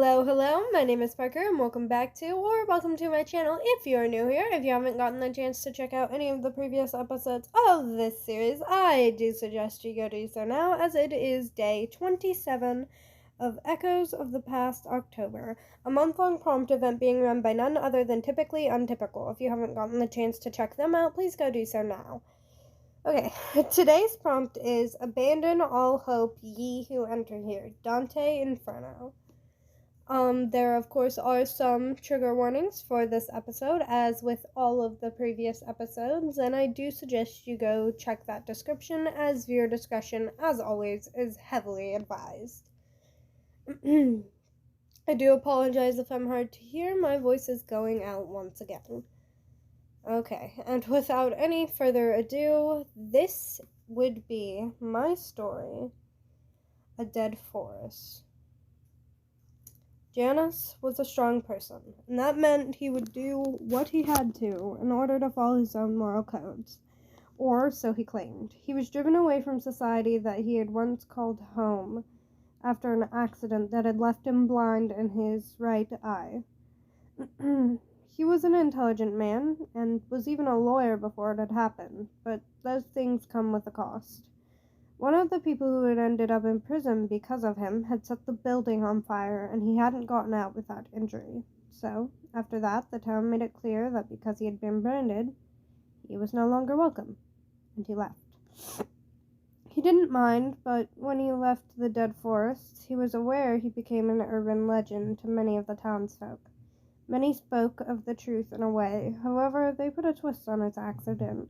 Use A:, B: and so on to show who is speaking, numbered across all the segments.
A: Hello, my name is Parker, and welcome to my channel if you are new here. If you haven't gotten the chance to check out any of the previous episodes of this series, I do suggest you go do so now, as it is day 27 of Echoes of the Past October, a month-long prompt event being run by none other than Typically Untypical. If you haven't gotten the chance to check them out, please go do so now. Okay, today's prompt is Abandon all hope, ye who enter here. Dante Inferno. There, of course, are some trigger warnings for this episode, as with all of the previous episodes, and I do suggest you go check that description, as viewer discretion, as always, is heavily advised. I do apologize if I'm hard to hear. My voice is going out once again. Okay, and without any further ado, this would be my story, A Dead Forest. Janus was a strong person, and that meant he would do what he had to in order to follow his own moral codes, or so he claimed. He was driven away from society that he had once called home after an accident that had left him blind in his right eye. He was an intelligent man, and was even a lawyer before it had happened, but those things come with a cost. One of the people who had ended up in prison because of him had set the building on fire, and he hadn't gotten out without injury. So, after that, the town made it clear that because he had been branded, he was no longer welcome, and he left. He didn't mind, but when he left the dead forests, he was aware he became an urban legend to many of the townsfolk. Many spoke of the truth in a way, however, they put a twist on his accident.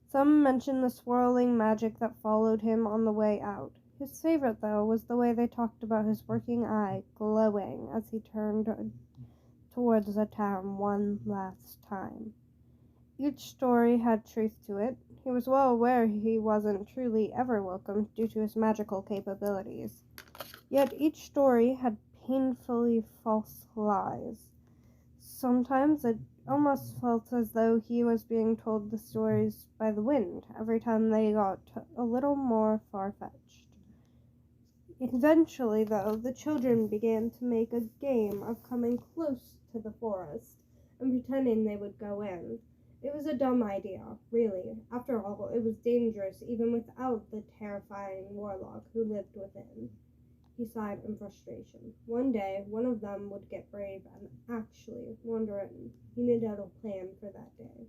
A: Some mentioned the swirling magic that followed him on the way out. His favorite, though, was the way they talked about his working eye glowing as he turned towards the town one last time. Each story had truth to it. He was well aware he wasn't truly ever welcome due to his magical capabilities. Yet each story had painfully false lies. Sometimes it almost felt as though he was being told the stories by the wind every time they got a little more far-fetched. Eventually, though, the children began to make a game of coming close to the forest and pretending they would go in. It was a dumb idea, really. After all, it was dangerous even without the terrifying warlock who lived within. He sighed in frustration. One day, one of them would get brave and actually wander in. He needed a plan for that day.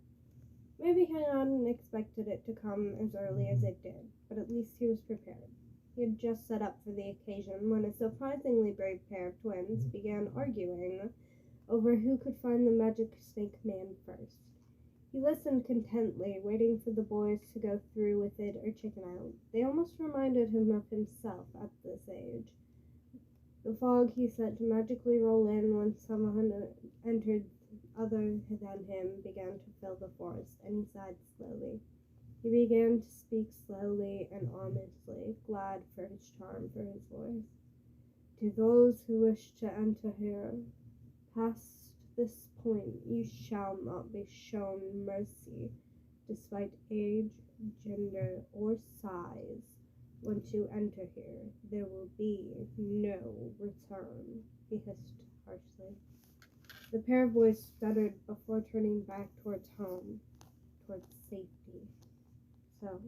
A: Maybe he hadn't expected it to come as early as it did, but at least he was prepared. He had just set up for the occasion when a surprisingly brave pair of twins began arguing over who could find the magic snake man first. He listened contently, waiting for the boys to go through with it or chicken out. They almost reminded him of himself at this age. The fog he set to magically roll in when someone entered other than him began to fill the forest, and he sighed slowly. He began to speak slowly and honestly, glad for his charm for his voice. To those who wish to enter here, past this point you shall not be shown mercy, despite age, gender, or size. Once you enter here, there will be no return, he hissed harshly. The pair of boys stuttered before turning back towards home, towards safety. So,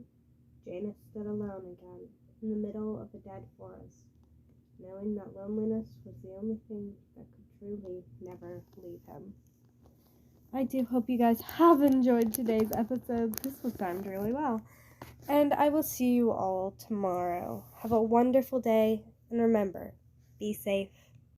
A: Janus stood alone again, in the middle of a dead forest, knowing that loneliness was the only thing that could truly never leave him. I do hope you guys have enjoyed today's episode. This was timed really well. And I will see you all tomorrow. Have a wonderful day, and remember, be safe.